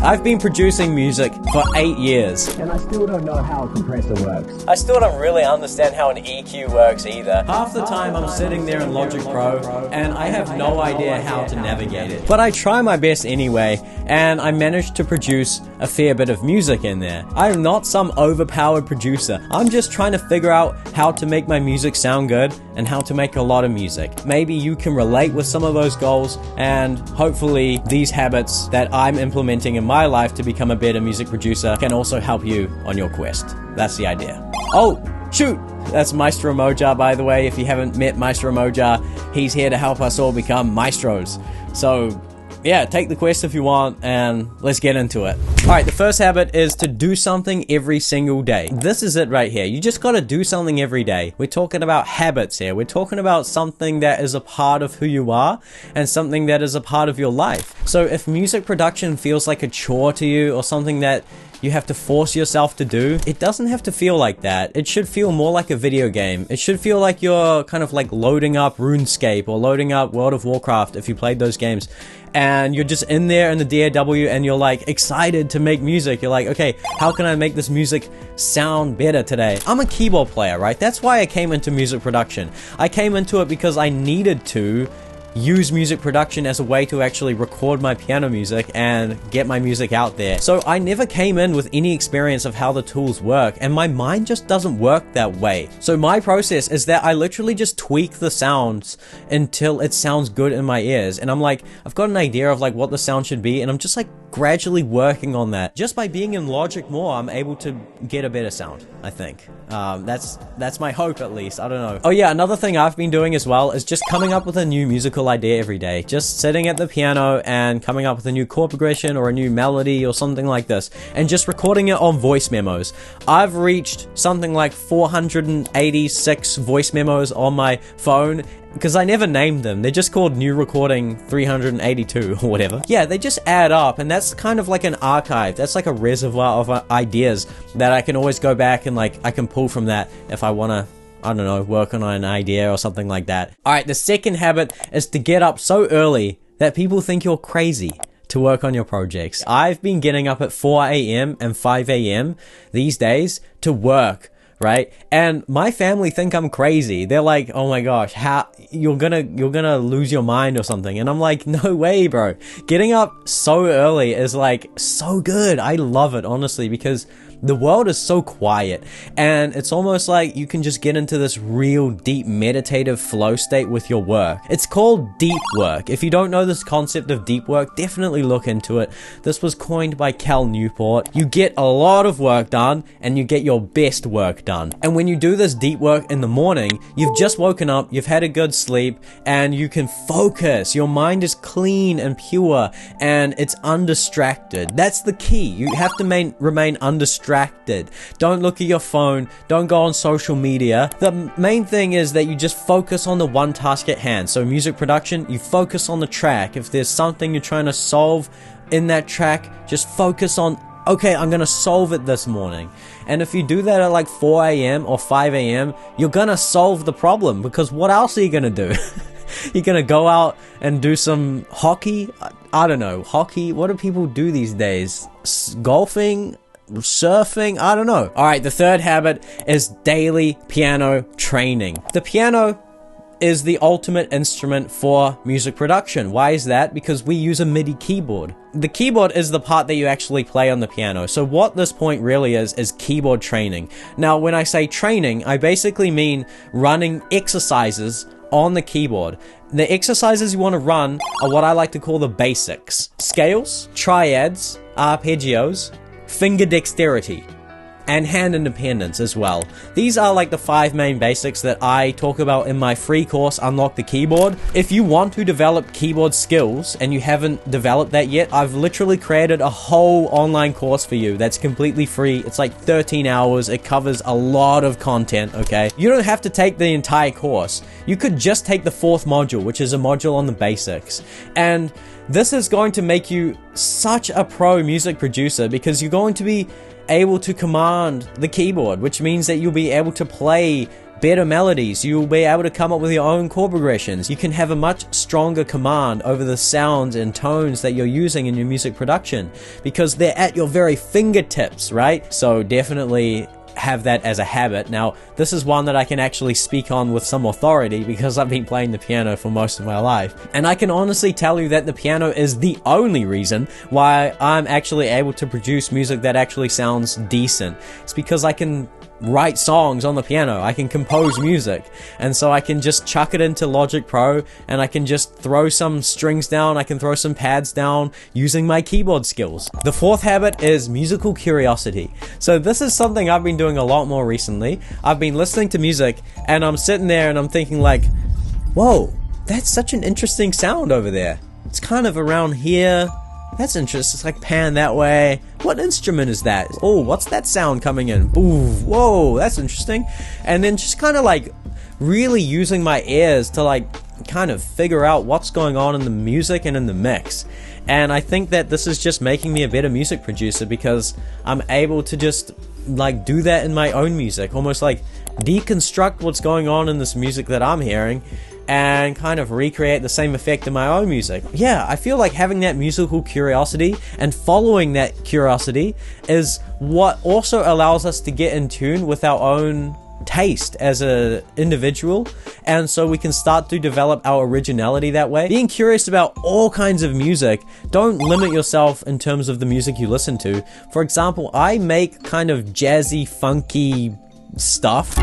I've been producing music for 8 years. And I still don't know how a compressor works. I still don't really understand how an EQ works either. Half the time I'm sitting there in Logic Pro and I have no idea how to navigate it. But I try my best anyway, and I managed to produce a fair bit of music in there. I'm not some overpowered producer. I'm just trying to figure out how to make my music sound good and how to make a lot of music. Maybe you can relate with some of those goals, and hopefully these habits that I'm implementing in my life to become a better music producer can also help you on your quest. That's the idea. Oh, shoot! That's Maestro Moja, by the way. If you haven't met Maestro Moja, he's here to help us all become maestros. So, yeah, take the quest if you want, and let's get into it. Alright, the first habit is to do something every single day. This is it right here. You just gotta do something every day. We're talking about habits here. We're talking about something that is a part of who you are and something that is a part of your life. So if music production feels like a chore to you or something that you have to force yourself to do, it doesn't have to feel like that. It should feel more like a video game. It should feel like you're kind of like loading up RuneScape or loading up World of Warcraft if you played those games. And you're just in there in the DAW and you're like excited to make music. You're like, okay, how can I make this music sound better today? I'm a keyboard player, right? That's why I came into music production. I came into it because I needed to use music production as a way to actually record my piano music and get my music out there. So I never came in with any experience of how the tools work, and my mind just doesn't work that way. So my process is that I literally just tweak the sounds until it sounds good in my ears, and I'm like, I've got an idea of like what the sound should be, and I'm just like gradually working on that. Just by being in Logic more, I'm able to get a better sound, I think. That's my hope, at least. I don't know. Oh yeah, another thing I've been doing as well is just coming up with a new musical idea every day. Just sitting at the piano and coming up with a new chord progression or a new melody or something like this, and just recording it on voice memos. I've reached something like 486 voice memos on my phone, because I never named them. They're just called New Recording 382 or whatever. Yeah, they just add up, and that's kind of like an archive. That's like a reservoir of ideas that I can always go back and like I can pull from that if I want to, I don't know, work on an idea or something like that. Alright, the second habit is to get up so early that people think you're crazy to work on your projects. I've been getting up at 4 a.m. and 5 a.m. these days to work, right? And my family think I'm crazy. They're like, oh my gosh, how you're gonna lose your mind or something. And I'm like, no way, bro. Getting up so early is like so good. I love it, honestly, because the world is so quiet, and it's almost like you can just get into this real deep meditative flow state with your work. It's called deep work. If you don't know this concept of deep work, definitely look into it. This was coined by Cal Newport. You get a lot of work done, and you get your best work done. And when you do this deep work in the morning, you've just woken up, you've had a good sleep, and you can focus. Your mind is clean and pure, and it's undistracted. That's the key. You have to remain undistracted. Don't look at your phone. Don't go on social media. The main thing is that you just focus on the one task at hand. So music production, you focus on the track. If there's something you're trying to solve in that track, just focus on, okay, I'm gonna solve it this morning. And if you do that at like 4 a.m. or 5 a.m., you're gonna solve the problem, because what else are you gonna do? You're gonna go out and do some hockey? I don't know. Hockey? What do people do these days? Golfing? Surfing? I don't know. Alright, the third habit is daily piano training. The piano is the ultimate instrument for music production. Why is that? Because we use a MIDI keyboard. The keyboard is the part that you actually play on the piano. So what this point really is keyboard training. Now, when I say training, I basically mean running exercises on the keyboard. The exercises you want to run are what I like to call the basics. Scales, triads, arpeggios, finger dexterity, and hand independence as well. These are like the 5 main basics that I talk about in my free course, Unlock the Keyboard. If you want to develop keyboard skills and you haven't developed that yet, I've literally created a whole online course for you that's completely free. It's like 13 hours. It covers a lot of content, okay? You don't have to take the entire course. You could just take the 4th module, which is a module on the basics. And this is going to make you such a pro music producer, because you're going to be able to command the keyboard, which means that you'll be able to play better melodies. You'll be able to come up with your own chord progressions. You can have a much stronger command over the sounds and tones that you're using in your music production because they're at your very fingertips, right? So definitely have that as a habit. Now, this is one that I can actually speak on with some authority because I've been playing the piano for most of my life. And I can honestly tell you that the piano is the only reason why I'm actually able to produce music that actually sounds decent. It's because I can write songs on the piano, I can compose music, and so I can just chuck it into Logic Pro and I can just throw some strings down, I can throw some pads down using my keyboard skills. The fourth habit is musical curiosity. So this is something I've been doing a lot more recently. I've been listening to music and I'm sitting there and I'm thinking like, whoa, that's such an interesting sound over there. It's kind of around here. That's interesting. It's like pan that way. What instrument is that? Oh, what's that sound coming in? Ooh, whoa, that's interesting. And then just kind of like really using my ears to like kind of figure out what's going on in the music and in the mix. And I think that this is just making me a better music producer because I'm able to just like do that in my own music, almost like deconstruct what's going on in this music that I'm hearing and kind of recreate the same effect in my own music. Yeah, I feel like having that musical curiosity and following that curiosity is what also allows us to get in tune with our own taste as an individual, and so we can start to develop our originality that way. Being curious about all kinds of music, don't limit yourself in terms of the music you listen to. For example, I make kind of jazzy, funky stuff.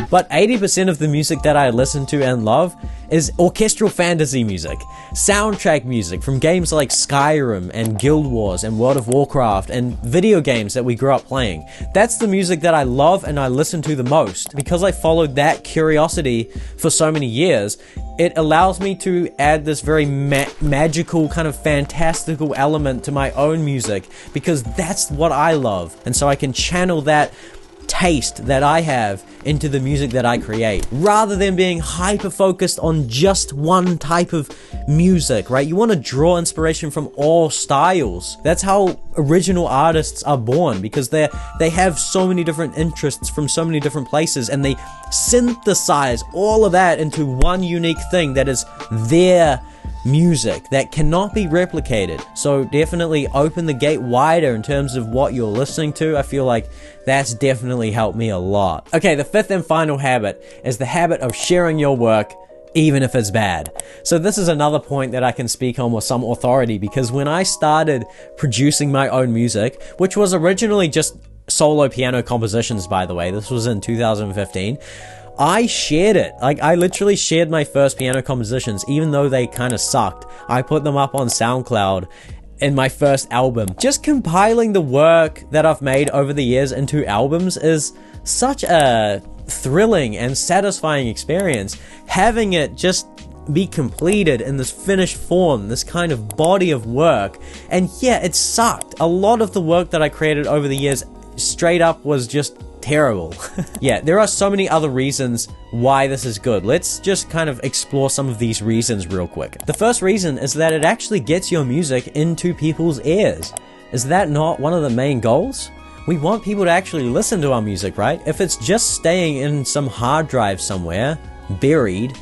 But 80% of the music that I listen to and love is orchestral fantasy music, soundtrack music from games like Skyrim and Guild Wars and World of Warcraft and video games that we grew up playing. That's the music that I love and I listen to the most. Because I followed that curiosity for so many years, it allows me to add this very magical, kind of fantastical element to my own music because that's what I love. And so I can channel that taste that I have into the music that I create, rather than being hyper focused on just one type of music, right? You want to draw inspiration from all styles. That's how original artists are born, because they have so many different interests from so many different places, and they synthesize all of that into one unique thing that is their music that cannot be replicated. So definitely open the gate wider in terms of what you're listening to. I feel like that's definitely helped me a lot. Okay, the fifth and final habit is the habit of sharing your work even if it's bad. So this is another point that I can speak on with some authority, because when I started producing my own music, which was originally just solo piano compositions, by the way, this was in 2015, I shared it. Like, I literally shared my first piano compositions, even though they kind of sucked. I put them up on SoundCloud in my first album. Just compiling the work that I've made over the years into albums is such a thrilling and satisfying experience. Having it just be completed in this finished form, this kind of body of work. And yeah, it sucked. A lot of the work that I created over the years straight up was just terrible. Yeah, there are so many other reasons why this is good. Let's just kind of explore some of these reasons real quick. The first reason is that it actually gets your music into people's ears. Is that not one of the main goals? We want people to actually listen to our music, right? If it's just staying in some hard drive somewhere, buried,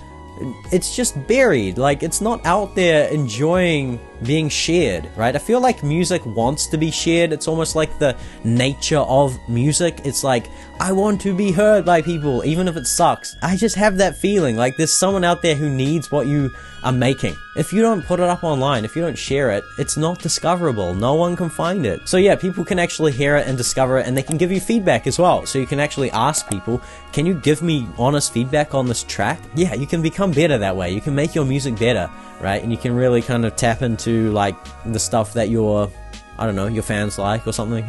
it's just buried. Like, it's not out there enjoying being shared, right? I feel like music wants to be shared. It's almost like the nature of music. It's like, I want to be heard by people, even if it sucks. I just have that feeling like there's someone out there who needs what you are making. If you don't put it up online, if you don't share it, it's not discoverable. No one can find it. So yeah, people can actually hear it and discover it, and they can give you feedback as well. So you can actually ask people, can you give me honest feedback on this track? Yeah, you can become better that way. You can make your music better, right? And you can really kind of tap into like the stuff that your, I don't know, your fans like or something.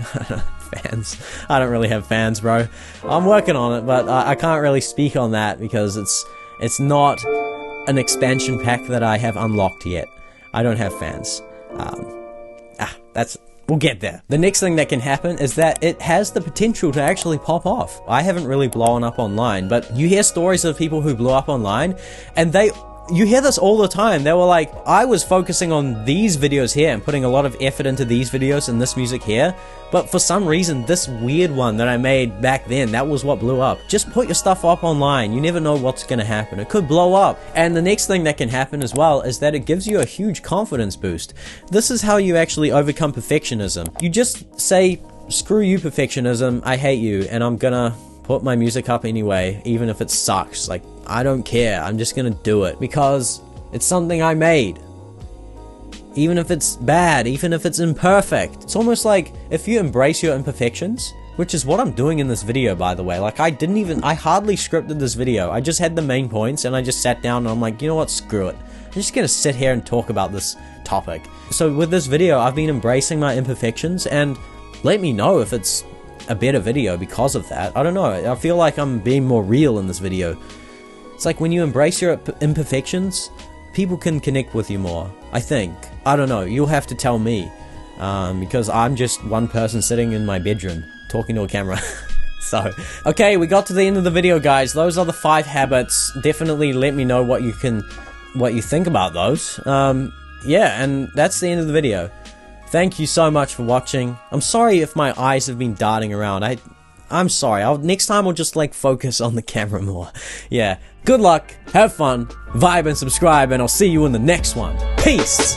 Fans. I don't really have fans, bro. I'm working on it, but I can't really speak on that because it's not an expansion pack that I have unlocked yet. I don't have fans. We'll get there. The next thing that can happen is that it has the potential to actually pop off. I haven't really blown up online, but you hear stories of people who blew up online and they you hear this all the time. They were like, I was focusing on these videos here and putting a lot of effort into these videos and this music here, but for some reason, this weird one that I made back then, that was what blew up. Just put your stuff up online. You never know what's gonna happen. It could blow up. And the next thing that can happen as well is that it gives you a huge confidence boost. This is how you actually overcome perfectionism. You just say, screw you, perfectionism, I hate you, and I'm gonna put my music up anyway, even if it sucks. Like, I don't care, I'm just gonna do it because it's something I made. Even if it's bad, even if it's imperfect. It's almost like if you embrace your imperfections, which is what I'm doing in this video, by the way. Like, I hardly scripted this video. I just had the main points and I just sat down and I'm like, you know what, screw it. I'm just gonna sit here and talk about this topic. So with this video, I've been embracing my imperfections, and let me know if it's a better video because of that. I don't know, I feel like I'm being more real in this video. It's like when you embrace your imperfections, people can connect with you more, I think. I don't know, you'll have to tell me, because I'm just one person sitting in my bedroom talking to a camera. So, okay, we got to the end of the video, guys. Those are the 5 habits. Definitely let me know what you think about those. Yeah, and that's the end of the video. Thank you so much for watching. I'm sorry if my eyes have been darting around. I'm sorry. Next time I'll just like focus on the camera more. Yeah. Good luck, have fun, vibe and subscribe, and I'll see you in the next one. Peace!